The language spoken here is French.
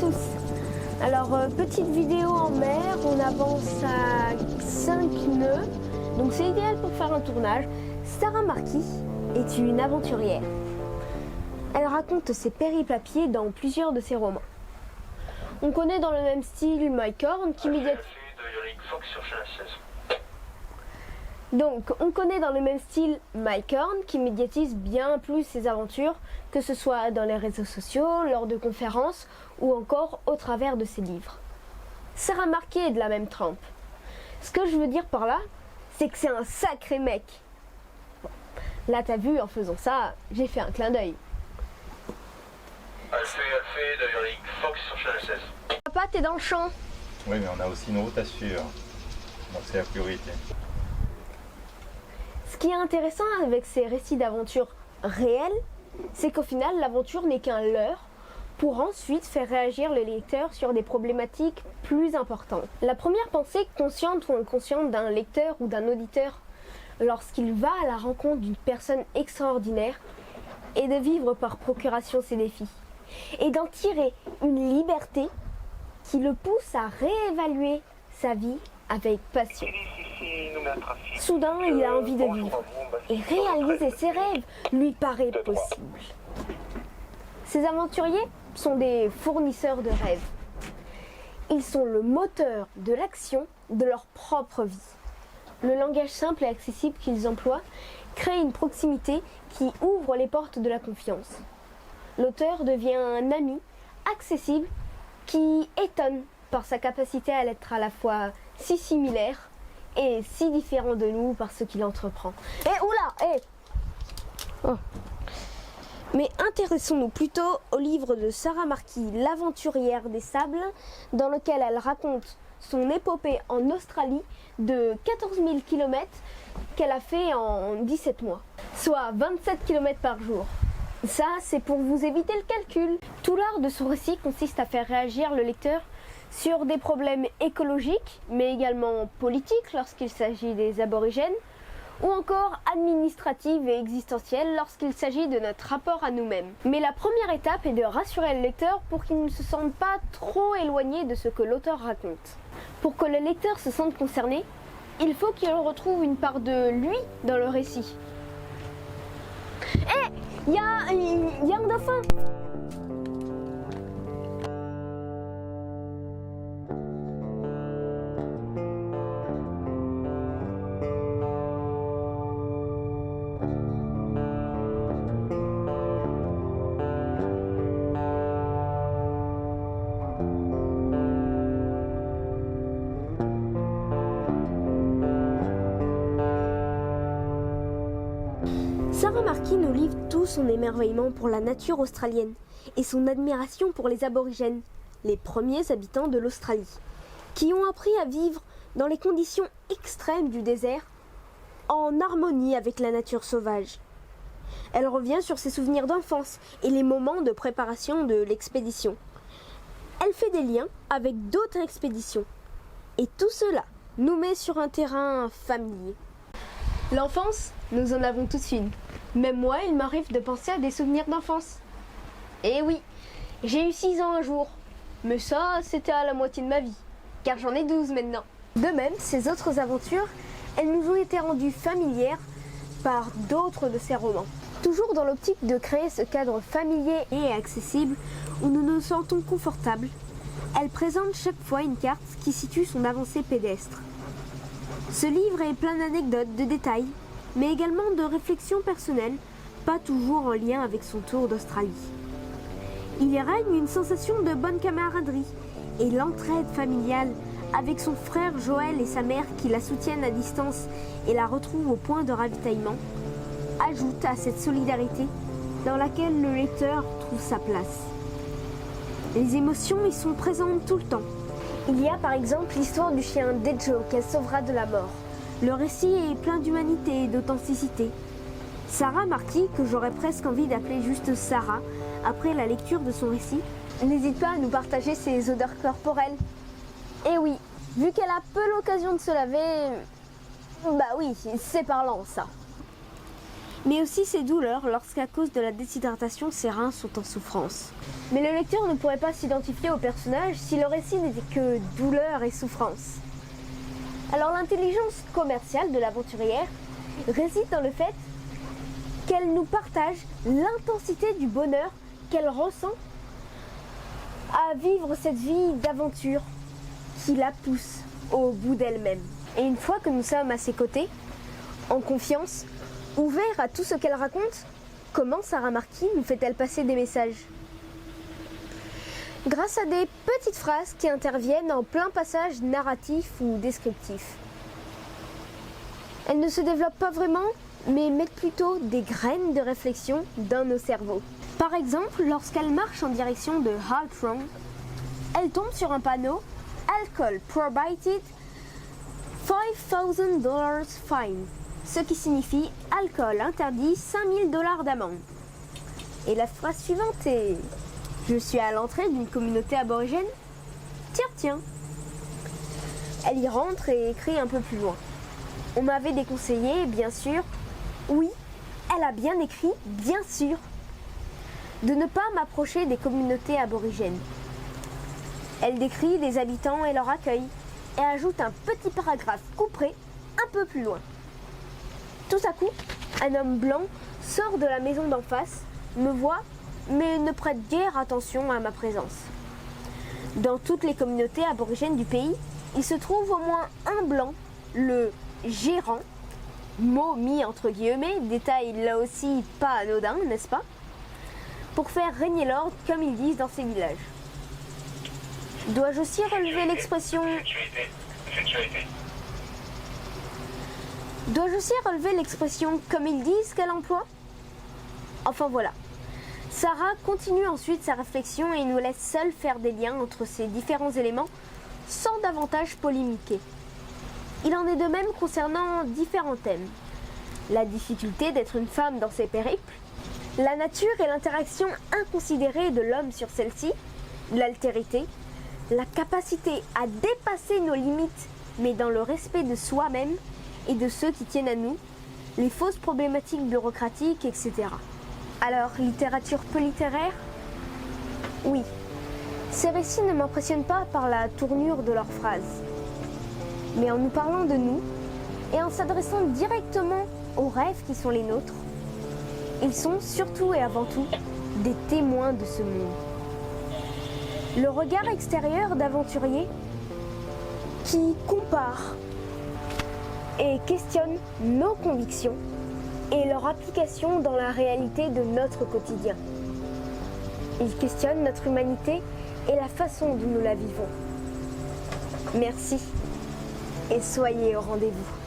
tous. Alors, petite vidéo en mer, on avance à 5 nœuds, donc c'est idéal pour faire un tournage. Sarah Marquis est une aventurière. Elle raconte ses périples à pied dans plusieurs de ses romans. On connaît dans le même style Mike Horn qui médiatise. Donc, on connaît dans le même style Mike Horn qui médiatise bien plus ses aventures, que ce soit dans les réseaux sociaux, lors de conférences ou encore au travers de ses livres. Sarah Marquis est de la même trempe. Ce que je veux dire par là, c'est que c'est un sacré mec. Bon, là, t'as vu, en faisant ça, j'ai fait un clin d'œil. Elle fait de Eric Fox sur Channel 16. Papa, t'es dans le champ. Oui, mais on a aussi une route à suivre. Donc c'est la priorité. Ce qui est intéressant avec ces récits d'aventure réels, c'est qu'au final, l'aventure n'est qu'un leurre pour ensuite faire réagir le lecteur sur des problématiques plus importantes. La première pensée consciente ou inconsciente d'un lecteur ou d'un auditeur lorsqu'il va à la rencontre d'une personne extraordinaire est de vivre par procuration ses défis et d'en tirer une liberté qui le pousse à réévaluer sa vie avec passion. Soudain, il a envie de vivre et réaliser ses rêves lui paraît possible. Ces aventuriers sont des fournisseurs de rêves. Ils sont le moteur de l'action de leur propre vie. Le langage simple et accessible qu'ils emploient crée une proximité qui ouvre les portes de la confiance. L'auteur devient un ami accessible qui étonne par sa capacité à l'être à la fois si similaire et si différent de nous par ce qu'il entreprend. Oh. Mais intéressons-nous plutôt au livre de Sarah Marquis, L'aventurière des sables, dans lequel elle raconte son épopée en Australie de 14 000 km qu'elle a fait en 17 mois, soit 27 km par jour. Ça, c'est pour vous éviter le calcul. Tout l'art de son récit consiste à faire réagir le lecteur sur des problèmes écologiques, mais également politiques lorsqu'il s'agit des aborigènes, ou encore administratives et existentielles lorsqu'il s'agit de notre rapport à nous-mêmes. Mais la première étape est de rassurer le lecteur pour qu'il ne se sente pas trop éloigné de ce que l'auteur raconte. Pour que le lecteur se sente concerné, il faut qu'il retrouve une part de lui dans le récit. Il y a un dauphin! Sarah Marquis nous livre tout son émerveillement pour la nature australienne et son admiration pour les aborigènes, les premiers habitants de l'Australie, qui ont appris à vivre dans les conditions extrêmes du désert, en harmonie avec la nature sauvage. Elle revient sur ses souvenirs d'enfance et les moments de préparation de l'expédition. Elle fait des liens avec d'autres expéditions. Et tout cela nous met sur un terrain familier. L'enfance, nous en avons tous une. Même moi, il m'arrive de penser à des souvenirs d'enfance. Et oui, j'ai eu 6 ans un jour. Mais ça, c'était à la moitié de ma vie, car j'en ai 12 maintenant. De même, ces autres aventures, elles nous ont été rendues familières par d'autres de ses romans. Toujours dans l'optique de créer ce cadre familier et accessible où nous nous sentons confortables, elle présente chaque fois une carte qui situe son avancée pédestre. Ce livre est plein d'anecdotes, de détails, mais également de réflexions personnelles, pas toujours en lien avec son tour d'Australie. Il y règne une sensation de bonne camaraderie et l'entraide familiale avec son frère Joël et sa mère qui la soutiennent à distance et la retrouvent au point de ravitaillement, ajoute à cette solidarité dans laquelle le lecteur trouve sa place. Les émotions y sont présentes tout le temps. Il y a par exemple l'histoire du chien Dejo qu'elle sauvera de la mort. Le récit est plein d'humanité et d'authenticité. Sarah Marquis, que j'aurais presque envie d'appeler juste Sarah, après la lecture de son récit, n'hésite pas à nous partager ses odeurs corporelles. Et oui, vu qu'elle a peu l'occasion de se laver, bah oui, c'est parlant ça. mais aussi ses douleurs lorsqu'à cause de la déshydratation, ses reins sont en souffrance. Mais le lecteur ne pourrait pas s'identifier au personnage si le récit n'était que douleur et souffrance. Alors l'intelligence commerciale de l'aventurière réside dans le fait qu'elle nous partage l'intensité du bonheur qu'elle ressent à vivre cette vie d'aventure qui la pousse au bout d'elle-même. Et une fois que nous sommes à ses côtés, en confiance, ouverts à tout ce qu'elle raconte, comment Sarah Marquis nous fait-elle passer des messages? Grâce à des petites phrases qui interviennent en plein passage narratif ou descriptif. Elles ne se développent pas vraiment, mais mettent plutôt des graines de réflexion dans nos cerveaux. Par exemple, lorsqu'elle marche en direction de Haltron, elle tombe sur un panneau « Alcohol prohibited, $5,000 fine », ce qui signifie « Alcool interdit, $5,000 d'amende ». Et la phrase suivante est « Je suis à l'entrée d'une communauté aborigène. Tiens. » Elle y rentre et écrit un peu plus loin. On m'avait déconseillé, bien sûr. Oui, elle a bien écrit, bien sûr, de ne pas m'approcher des communautés aborigènes. Elle décrit les habitants et leur accueil et ajoute un petit paragraphe couperé un peu plus loin. Tout à coup, un homme blanc sort de la maison d'en face, me voit, mais ne prête guère attention à ma présence. Dans toutes les communautés aborigènes du pays, il se trouve au moins un blanc, le gérant, mot mis entre guillemets, détail là aussi pas anodin, n'est-ce pas, pour faire régner l'ordre comme ils disent dans ces villages. Dois-je aussi relever l'expression comme ils disent qu'elle emploie? Enfin voilà. Sarah continue ensuite sa réflexion et nous laisse seuls faire des liens entre ces différents éléments sans davantage polémiquer. Il en est de même concernant différents thèmes. La difficulté d'être une femme dans ses périples, la nature et l'interaction inconsidérée de l'homme sur celle-ci, l'altérité, la capacité à dépasser nos limites mais dans le respect de soi-même et de ceux qui tiennent à nous, les fausses problématiques bureaucratiques, etc. Alors, littérature peu littéraire? Oui. Ces récits ne m'impressionnent pas par la tournure de leurs phrases, mais en nous parlant de nous et en s'adressant directement aux rêves qui sont les nôtres, ils sont surtout et avant tout des témoins de ce monde. Le regard extérieur d'aventurier qui compare et questionne nos convictions et leur application dans la réalité de notre quotidien. Il questionne notre humanité et la façon dont nous la vivons. Merci et soyez au rendez-vous.